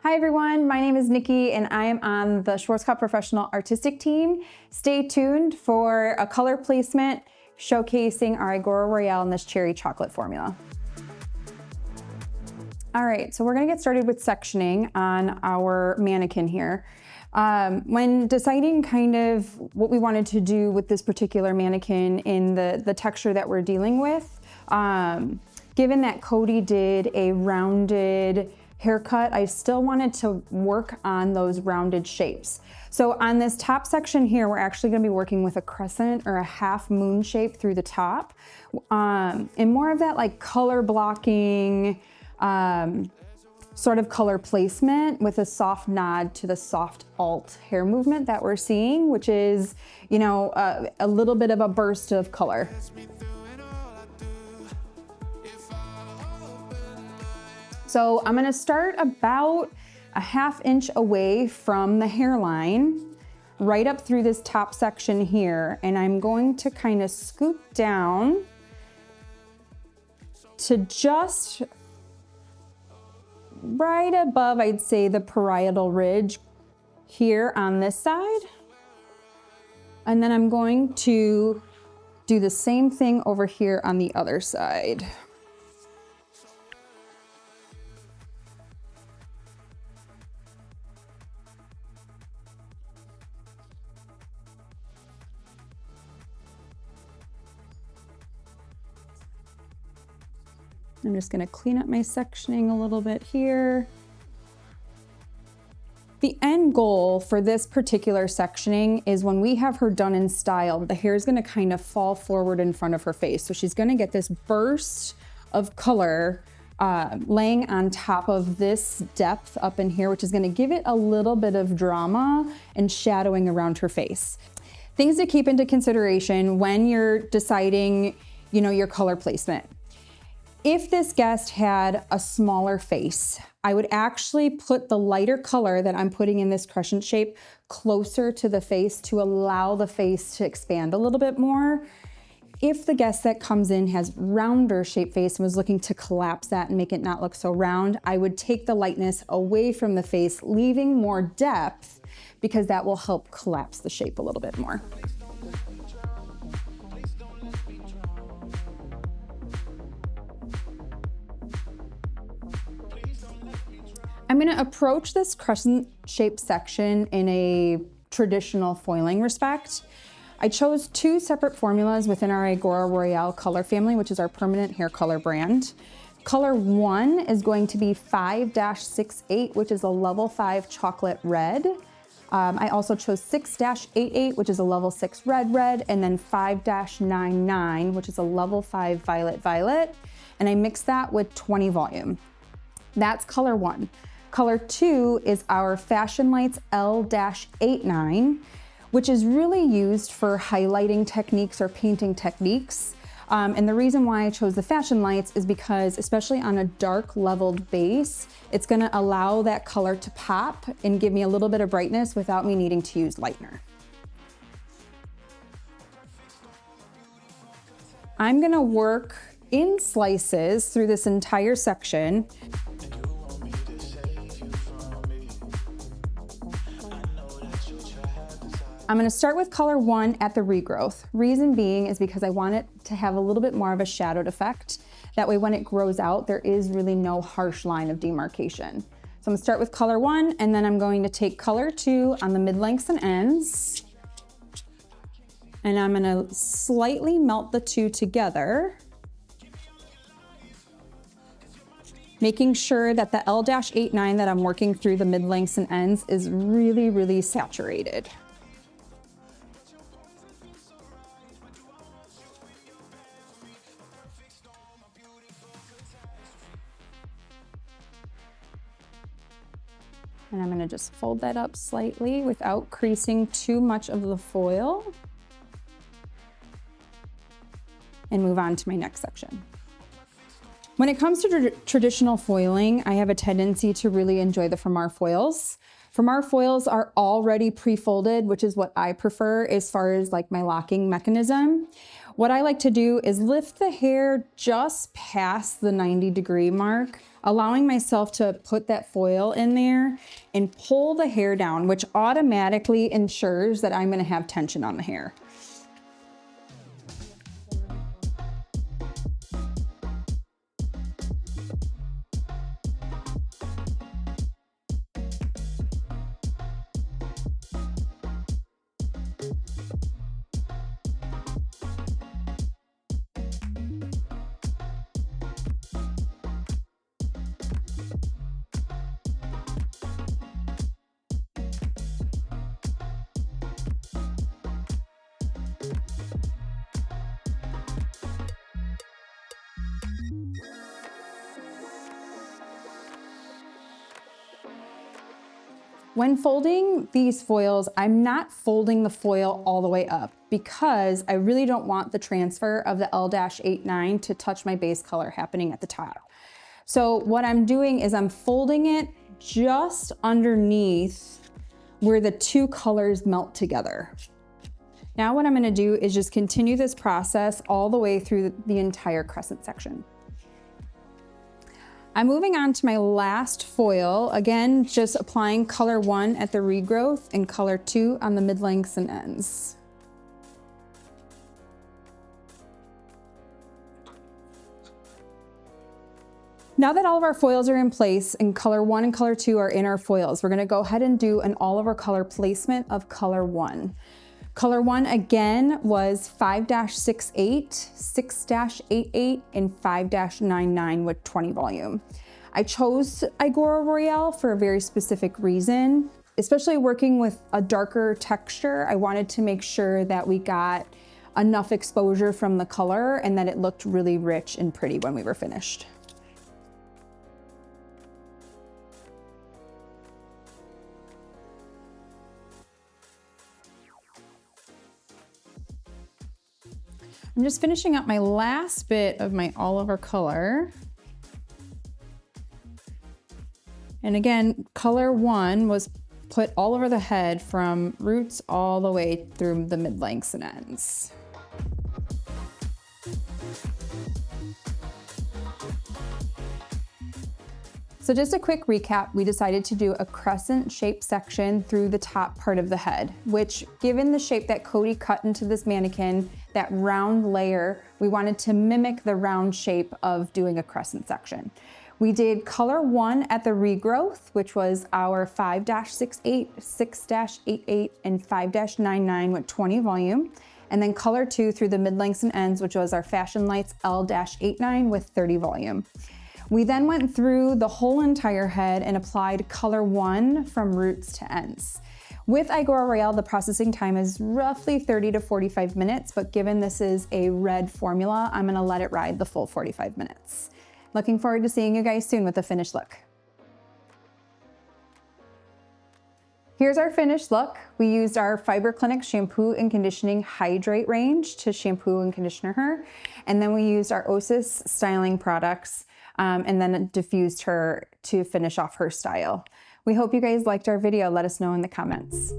Hi everyone, my name is Nikki and I am on the Schwarzkopf Professional Artistic Team. Stay tuned for a color placement showcasing our IGORA Royal in this cherry chocolate formula. All right, so we're gonna get started with sectioning on our mannequin here. When deciding kind of what we wanted to do with this particular mannequin in the texture that we're dealing with, given that Cody did a rounded haircut, I still wanted to work on those rounded shapes. So on this top section here, we're actually gonna be working with a crescent or a half moon shape through the top. And more of that like color blocking, sort of color placement with a soft nod to the soft alt hair movement that we're seeing, which is, you know, a little bit of a burst of color. So I'm gonna start about a ½ inch away from the hairline, right up through this top section here, and I'm going to kind of scoop down to just right above, I'd say, the parietal ridge here on this side. And then I'm going to do the same thing over here on the other side. I'm just gonna clean up my sectioning a little bit here. The end goal for this particular sectioning is when we have her done and styled, the hair is gonna kind of fall forward in front of her face. So she's gonna get this burst of color laying on top of this depth up in here, which is gonna give it a little bit of drama and shadowing around her face. Things to keep into consideration when you're deciding, you know, your color placement. If this guest had a smaller face, I would actually put the lighter color that I'm putting in this crescent shape closer to the face to allow the face to expand a little bit more. If the guest that comes in has rounder shape face and was looking to collapse that and make it not look so round, I would take the lightness away from the face, leaving more depth, because that will help collapse the shape a little bit more. I'm gonna approach this crescent shaped section in a traditional foiling respect. I chose two separate formulas within our IGORA Royal color family, which is our permanent hair color brand. Color 1 is going to be 5-68, which is a level 5 chocolate red. I also chose 6-88, which is a level 6 red, and then 5-99, which is a level 5 violet. And I mixed that with 20 volume. That's color 1. Color 2 is our Fashion Lights L-89, which is really used for highlighting techniques or painting techniques. And the reason why I chose the Fashion Lights is because, especially on a dark leveled base, it's gonna allow that color to pop and give me a little bit of brightness without me needing to use lightener. I'm gonna work in slices through this entire section. I'm gonna start with color 1 at the regrowth. Reason being is because I want it to have a little bit more of a shadowed effect. That way when it grows out, there is really no harsh line of demarcation. So I'm gonna start with color 1, and then I'm going to take color 2 on the mid-lengths and ends. And I'm gonna slightly melt the two together, making sure that the L-89 that I'm working through the mid-lengths and ends is really, really saturated. And I'm gonna just fold that up slightly without creasing too much of the foil, and move on to my next section. When it comes to traditional foiling, I have a tendency to really enjoy the From Our foils. From Our foils are already pre-folded, which is what I prefer as far as like my locking mechanism. What I like to do is lift the hair just past the 90-degree mark, allowing myself to put that foil in there and pull the hair down, which automatically ensures that I'm gonna have tension on the hair. When folding these foils, I'm not folding the foil all the way up because I really don't want the transfer of the L-89 to touch my base color happening at the top. So what I'm doing is I'm folding it just underneath where the two colors melt together. Now what I'm gonna do is just continue this process all the way through the entire crescent section. I'm moving on to my last foil. Again, just applying color 1 at the regrowth and color 2 on the mid-lengths and ends. Now that all of our foils are in place and color 1 and color 2 are in our foils, we're gonna go ahead and do an all over color placement of color 1. Color 1 again was 5-68, 6-88, and 5-99 with 20 volume. I chose IGORA Royal for a very specific reason. Especially working with a darker texture, I wanted to make sure that we got enough exposure from the color and that it looked really rich and pretty when we were finished. I'm just finishing up my last bit of my all over color. And again, color 1 was put all over the head from roots all the way through the mid-lengths and ends. So just a quick recap, we decided to do a crescent shaped section through the top part of the head, which given the shape that Cody cut into this mannequin, that round layer, we wanted to mimic the round shape of doing a crescent section. We did color 1 at the regrowth, which was our 5-68, 6-88, and 5-99 with 20 volume. And then color 2 through the mid-lengths and ends, which was our Fashion Lights L-89 with 30 volume. We then went through the whole entire head and applied color 1 from roots to ends. With IGORA Royal, the processing time is roughly 30 to 45 minutes, but given this is a red formula, I'm gonna let it ride the full 45 minutes. Looking forward to seeing you guys soon with the finished look. Here's our finished look. We used our Fiber Clinic shampoo and conditioning hydrate range to shampoo and conditioner her. And then we used our Osis styling products and then diffused her to finish off her style. We hope you guys liked our video. Let us know in the comments.